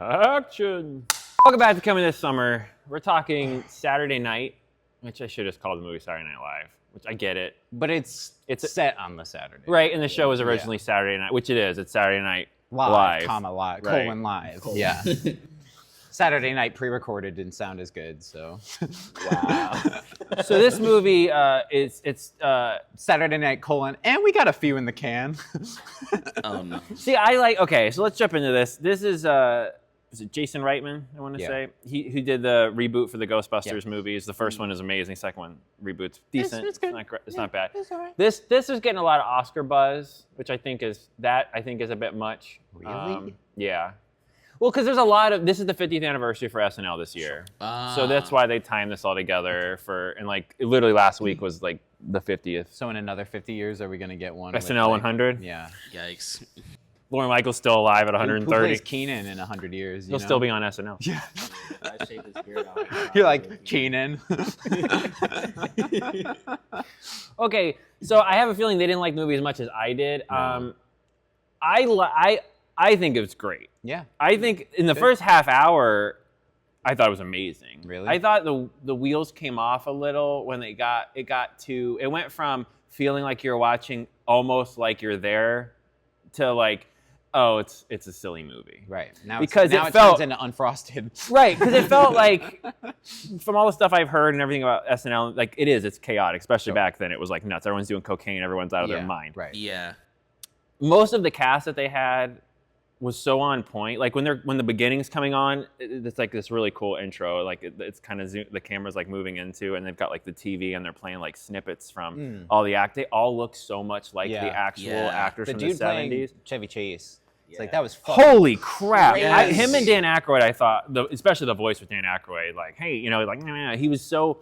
Action! Welcome back to Coming This Summer. We're talking Saturday Night, which I should have called the movie Saturday Night Live, which I get it. But it's set on the Saturday. Right, and the show was originally Saturday Night, which it is. It's Saturday Night Live. Live, Right. colon live. Yeah. Saturday night pre-recorded didn't sound as good, so. Wow. So this movie it's Saturday night colon, and we got a few in the can. No. See, okay, so let's jump into this. This is it Jason Reitman, I want to say? He did the reboot for the Ghostbusters movies. The first one is amazing. Second one, reboot's decent. It's good. It's not bad. It's all right. This is getting a lot of Oscar buzz, which I think is a bit much. Really? Yeah. Well, because there's a lot of, this is the 50th anniversary for SNL this year. So that's why they timed this all together literally last week was like the 50th. So in another 50 years, are we going to get one? SNL 100? Yeah. Yikes. Lorne Michael's still alive at 130. Who plays Keenan in 100 years? He'll still be on SNL. Yeah. I shaved his beard off. You're like, Keenan. Okay, so I have a feeling they didn't like the movie as much as I did. I think it was great. Yeah. I think in the first half hour, I thought it was amazing. Really? I thought the wheels came off a little when it went from feeling like you're watching almost like you're there to like, oh, it's a silly movie. Right. Now it turns into Unfrosted. Right, because it felt like, from all the stuff I've heard and everything about SNL, like it's chaotic, especially back then. It was like nuts. Everyone's doing cocaine. Everyone's out of their mind. Right. Yeah. Most of the cast that they had was so on point. Like when the beginning's coming on, it's like this really cool intro. Like it's kind of the camera's like moving into, and they've got like the TV and they're playing like snippets from all the act. They all look so much like the actual actors from the 70s. Playing Chevy Chase. It's like that was fun. Holy crap! Yes. Him and Dan Aykroyd, I thought, especially the voice with Dan Aykroyd, like, hey, like, nah, he was so.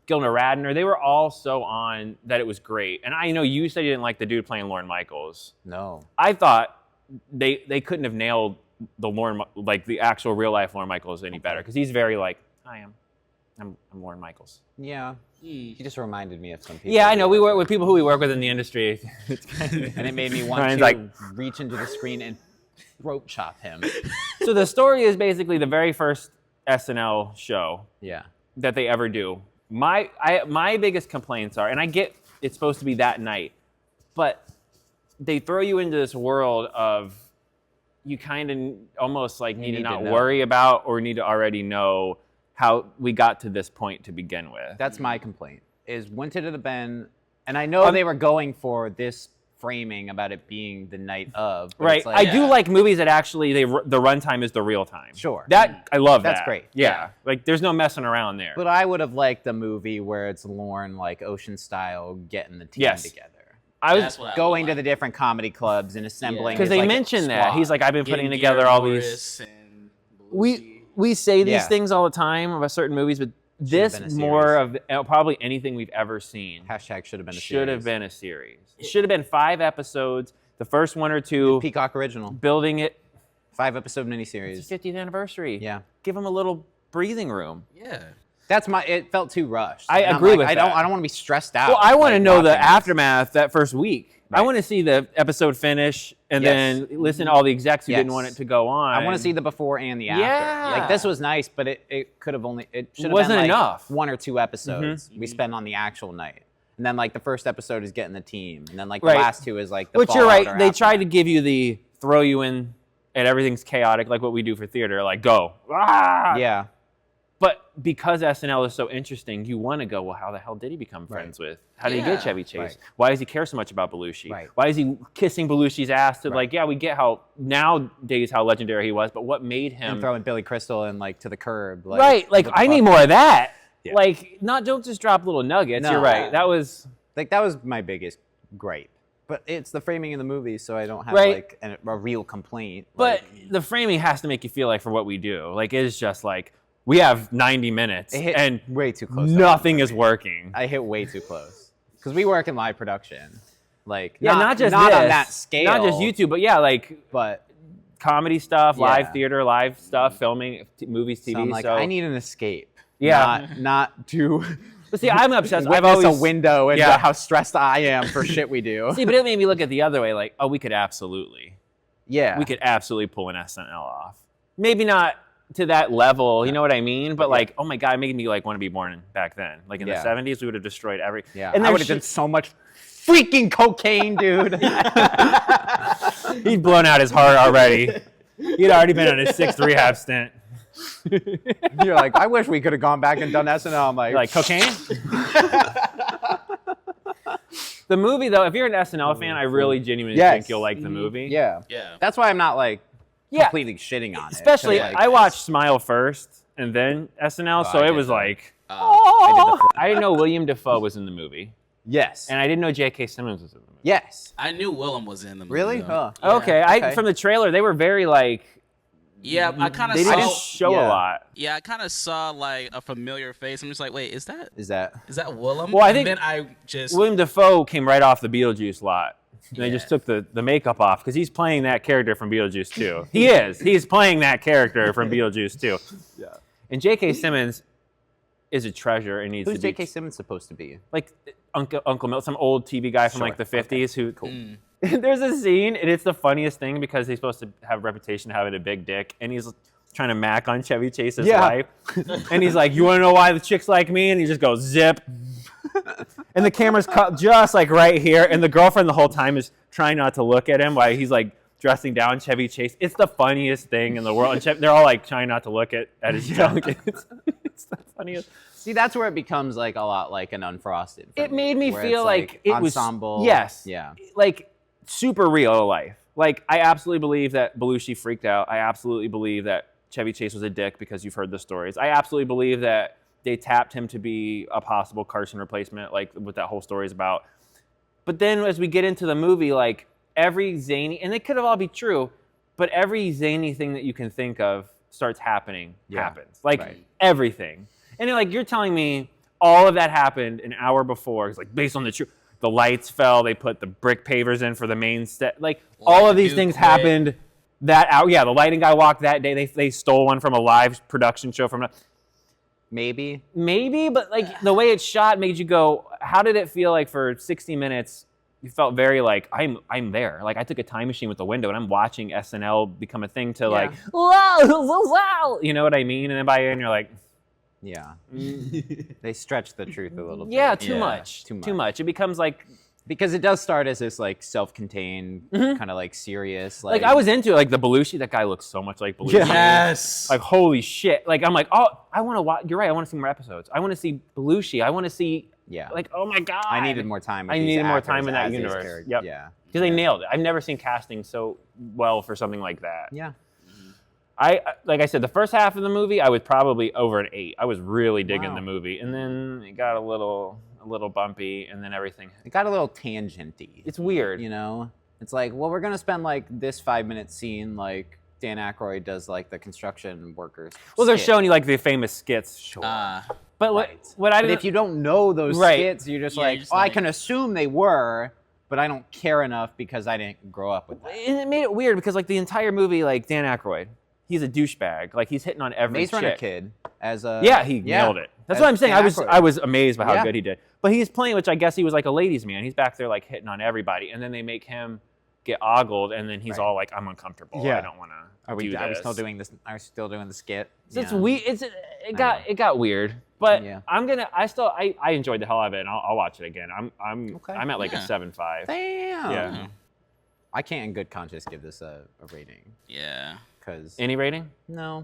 Gilda Radner, they were all so on that it was great. And I know you said you didn't like the dude playing Lorne Michaels. No. I thought they couldn't have nailed the actual real life Lorne Michaels any better, because he's very like, I'm Lorne Michaels. Yeah. He just reminded me of some people. Yeah, I know. We work with people who we work with in the industry. And it made me want to reach into the screen and throat chop him. So the story is basically the very first SNL show that they ever do. My biggest complaints are, and I get it's supposed to be that night, but they throw you into this world of you kind of almost like need to not worry about or need to already know how we got to this point to begin with. That's my complaint, is went to the Ben, and I know they were going for this framing about it being the night of. Right. Like, I do like movies that actually the runtime is the real time. Sure. I love that. That's great. Yeah. Like there's no messing around there. But I would have liked the movie where it's Lorne, like Ocean style, getting the team together. I was going to the different comedy clubs and assembling. Because they mentioned that. He's like, I've been putting together all these. We say these things all the time about certain movies, but this more of probably anything we've ever seen. Hashtag should have been a series. Should have been a series. It should have been 5 episodes. The first 1 or 2. Peacock original. Building it. 5-episode miniseries. It's the 50th anniversary. Yeah. Give them a little breathing room. Yeah. It felt too rushed. I agree with that. I don't want to be stressed out. Well, I want to know the aftermath that first week. Right. I want to see the episode finish and then listen to all the execs who didn't want it to go on. I want to see the before and the after. Yeah. Like this was nice, but it should have wasn't been like enough. 1 or 2 episodes we spend on the actual night. And then like the first episode is getting the team. And then like the last 2 is like the Which you're fallout right. or They after tried that. to give you throw you in and everything's chaotic like what we do for theater. Like go. Ah! Yeah. But because SNL is so interesting, you want to go, well, how the hell did he become friends with? How did he get Chevy Chase? Right. Why does he care so much about Belushi? Right. Why is he kissing Belushi's ass to we get how nowadays how legendary he was, but what made him... And throwing Billy Crystal in like to the curb. Like, I need more of that. Yeah. Like, don't just drop little nuggets. You're right. That was my biggest gripe. But it's the framing of the movie, so I don't have like a real complaint. But the framing has to make you feel like for what we do. Like, it's just like, we have 90 minutes and way too close. Nothing is working. I hit way too close. Because we work in live production. Like, not just on this, that scale. Not just YouTube, but comedy stuff, live theater, live stuff, filming, movies, TV. So I'm like, I need an escape. Yeah. Not to... But see, I'm obsessed. I've always a window into how stressed I am for shit we do. See, but it made me look at the other way, like, oh, we could absolutely. Yeah. We could absolutely pull an SNL off. maybe not to that level, you know what I mean? But like, oh my God, it made me like want to be born back then. Like in the 70s, we would have destroyed every. Yeah, and I would have done so much freaking cocaine, dude. He'd blown out his heart already. He'd already been on his 6th rehab stint. You're like, I wish we could have gone back and done SNL. I'm like, cocaine? The movie, though, if you're an SNL fan, I really genuinely think you'll like the movie. Yeah. Yeah. That's why I'm not like completely shitting on it. Especially, Like, I watched Smile first and then SNL, so I it did was that. like, I I didn't know William Dafoe was in the movie. Yes. And I didn't know J.K. Simmons was in the movie. Yes. I knew Willem was in the movie. Really? though. Huh. Okay. From the trailer, they were very like, Yeah, I kind of they saw. didn't show a lot. Yeah, I kind of saw like a familiar face. I'm just like, wait, is that Is that? Willem? Well, I And think then I just William Dafoe came right off the Beetlejuice lot. And they Yeah. just took the makeup off because he's playing that character from Beetlejuice 2. He is. He's playing that character from Beetlejuice 2. Yeah. And J.K. Simmons is a treasure and needs Who's to be J.K. Simmons supposed to be? like Uncle Mil, some old TV guy from like the Sure. 50s who. There's a scene and it's the funniest thing because he's supposed to have a reputation of having a big dick and he's trying to mac on Chevy Chase's wife. And he's like, "You want to know why the chicks like me?" And he just goes zip. And the camera's cut just like right here and the girlfriend the whole time is trying not to look at him while he's like dressing down Chevy Chase. It's the funniest thing in the world. And they're all like trying not to look at his junk. It's the funniest. See, that's where it becomes like a lot like an Unfrosted. for It made me where feel it's, like it was ensemble. yes. Yeah. Like super real life. Like I absolutely believe that Belushi freaked out. I absolutely believe that Chevy Chase was a dick because you've heard the stories. I absolutely believe that they tapped him to be a possible Carson replacement, like what that whole story is about. But then as we get into the movie, like every zany, and they could have all be true, but every zany thing that you can think of starts happening, happens. Like everything. And you're telling me all of that happened an hour before. It's like based on the truth. The lights fell, they put the brick pavers in for the main set. Like all of these things happened that hour. Yeah, the lighting guy walked that day. They stole one from a live production show from Maybe, but like the way it's shot made you go, how did it feel like for 60 minutes? You felt very like, I'm there. Like I took a time machine with the window and I'm watching SNL become a thing to like, wow, you know what I mean? And then by the end you're like, they stretch the truth a little bit. yeah, too much. It becomes like, because it does start as this like self-contained kind of like serious. Like I was into it, like the Belushi. That guy looks so much like Belushi. Yes. Like holy shit. Like I'm like, oh, I want to watch. You're right. I want to see more episodes. I want to see Belushi. I want to see. Yeah. Like oh my god. I needed more time. With I these needed more actors time in that as his universe. character. Yep. Yeah. Because they nailed it. I've never seen casting so well for something like that. Yeah. Like I said, the first half of the movie, I was probably over an 8. I was really digging the movie, and then it got a little bumpy, and then everything. It got a little tangenty. It's weird, you know. It's like, well, we're gonna spend like this 5-minute scene, like Dan Aykroyd does, like the construction workers. Well, they're skit. showing you like the famous skits. Sure. But what I But didn't, if you don't know those skits, you're just like, I can assume they were, but I don't care enough because I didn't grow up with that. And it made it weird because like the entire movie, like Dan Aykroyd, he's a douchebag. Like he's hitting on every Maze Runner chick. Kid as a he nailed it. That's as what I'm saying. Dan I Aykroyd. was amazed by how Yeah. good he did. But he's playing, which I guess he was like a ladies' man. He's back there like hitting on everybody, and then they make him get ogled, and then he's all like, "I'm uncomfortable. Yeah. I don't want to Are we do this." still doing this? Are we still doing the skit? So it's weird. It got weird. But Yeah. I enjoyed the hell out of it, and I'll watch it again. I'm at like a 7.5. Damn. Yeah. I can't in good conscience give this a rating. Yeah. Because Any rating? no,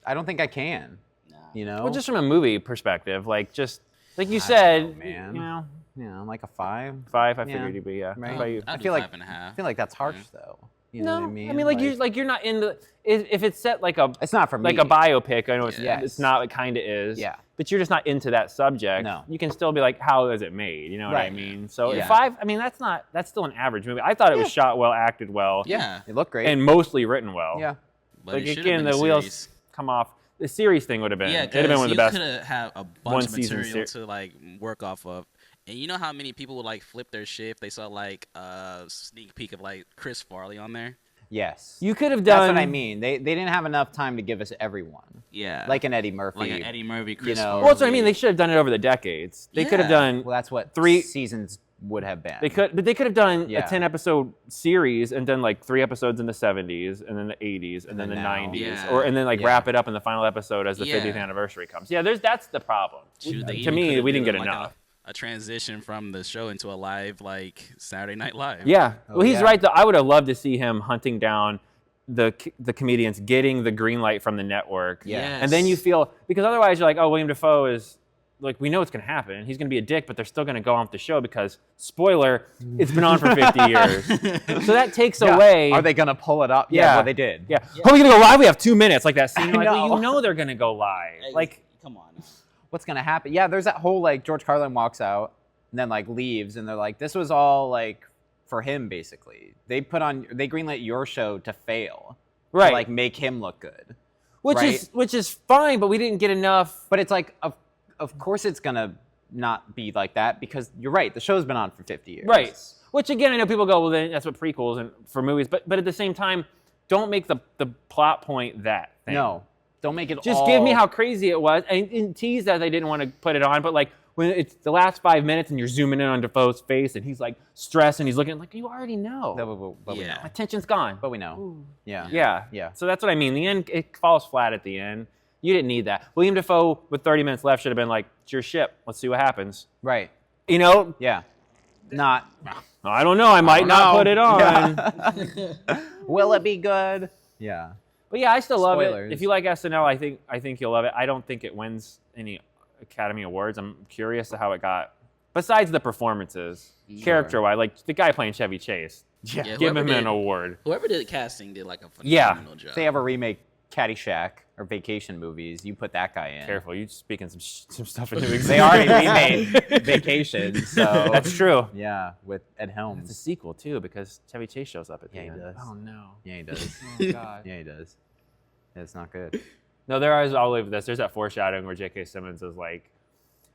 I don't think I can. Nah. You know. Well, just from a movie perspective, like you said, man. you know, Yeah, like a 5. 5. I Yeah. figured you'd be Right. How about you? I'd I do feel like 5.5. I feel like that's harsh though. You know No, what I mean? I mean you're not into if it's set like a It's not for me. like a biopic. I know it's Yes. it's not. It kind of is. Yeah. But you're just not into that subject. No. You can still be like, how is it made? You know what I Right. mean? So Yeah. 5. I mean, that's still an average movie. I thought it was shot well, acted well, Yeah. It looked great. and mostly written well. yeah. But Like it should've again, been the a wheels series. come off. The series thing would have been. Yeah, It'd have been one of the best. you could have a one bunch of season material to like work off of. And you know how many people would like flip their shit if they saw like a sneak peek of like Chris Farley on there? Yes. You could have done. That's what I mean. They didn't have enough time to give us everyone. Yeah. Like an Eddie Murphy. Like an Eddie Murphy, Chris know- Farley. Well, that's what I mean. They should have done it over the decades. They could have Yeah. done. Well, that's what 3 seasons would have been. But they could have done a 10-episode series and done like 3 episodes in the 70s and then the 80s and then the 90s, and then like wrap it up in the final episode as the 50th anniversary comes. Yeah, that's the problem. To me, we didn't get enough. A transition from the show into a live like Saturday Night Live. Yeah, well, he's right though. I would have loved to see him hunting down the comedians, getting the green light from the network. Yes. And then you feel, because otherwise you're like, oh, William Dafoe is, like, we know what's going to happen. He's going to be a dick, but they're still going to go off the show because, spoiler, it's been on for 50 years. So that takes away. Are they going to pull it up? Yeah, well, they did. Yeah. Are we going to go live? We have 2 minutes. Like that scene. Like, well, you know they're going to go live. Like, come on. What's going to happen? Yeah, there's that whole, like, George Carlin walks out and then, like, leaves. And they're like, this was all, like, for him, basically. They greenlit your show to fail. Right. To, like, make him look good. Which is fine, but we didn't get enough. But it's like, of course it's going to not be like that because you're right. The show's been on for 50 years. Right. Which, again, I know people go, well, then that's what prequels and for movies. But at the same time, don't make the plot point that thing. No. Don't make it Just give me how crazy it was. And tease that they didn't want to put it on. But, like, when it's the last 5 minutes and you're zooming in on Defoe's face and he's, like, stressed and he's looking like, you already know. But we know. Attention's gone. But we know. Ooh. Yeah. So that's what I mean. The end, it falls flat at the end. You didn't need that. William Dafoe, with 30 minutes left, should have been like, it's your ship. Let's see what happens. Right. You know? Yeah. Not. I don't know. I might not put it on. Yeah. Will it be good? Yeah. But yeah, I still love Spoilers. it. If you like SNL, I think you'll love it. I don't think it wins any Academy Awards. I'm curious to how it got. Besides the performances, character-wise, like the guy playing Chevy Chase, give him an award. Whoever did the casting did like a phenomenal job. If they ever remake Caddyshack or vacation movies, you put that guy in. Careful, you speaking some stuff into existence. They already remade Vacation, so that's true. Yeah, with Ed Helms. It's a sequel too because Chevy Chase shows up at the end. He does. Oh no. Yeah, he does. Oh god. Yeah, he does. Yeah, it's not good. No, there is all over this. There's that foreshadowing where J.K. Simmons is like,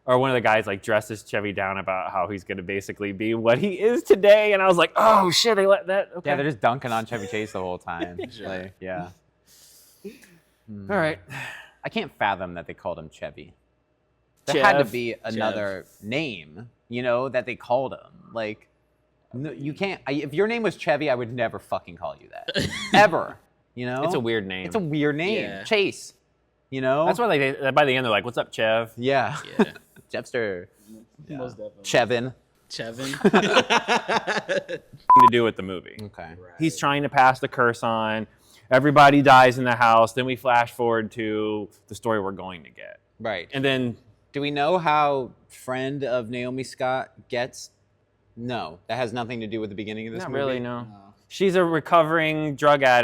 or one of the guys like dresses Chevy down about how he's going to basically be what he is today, and I was like, oh shit, they let that. Okay. Yeah, they're just dunking on Chevy Chase the whole time. Sure. Like, yeah. All right. I can't fathom that they called him Chevy. There had to be another name, that they called him. Like, no, you can't. If your name was Chevy, I would never fucking call you that. Ever. It's a weird name. It's a weird name. Yeah. Chase. That's why by the end they're like, "What's up, Chev?" Yeah. Chevster. Yeah. Most definitely. Chevin. To do with the movie. Okay. Right. He's trying to pass the curse on. Everybody dies in the house. Then we flash forward to the story we're going to get. Right. And then, do we know how friend of Naomi Scott gets? No, that has nothing to do with the beginning of this not movie. really. No. She's a recovering drug addict.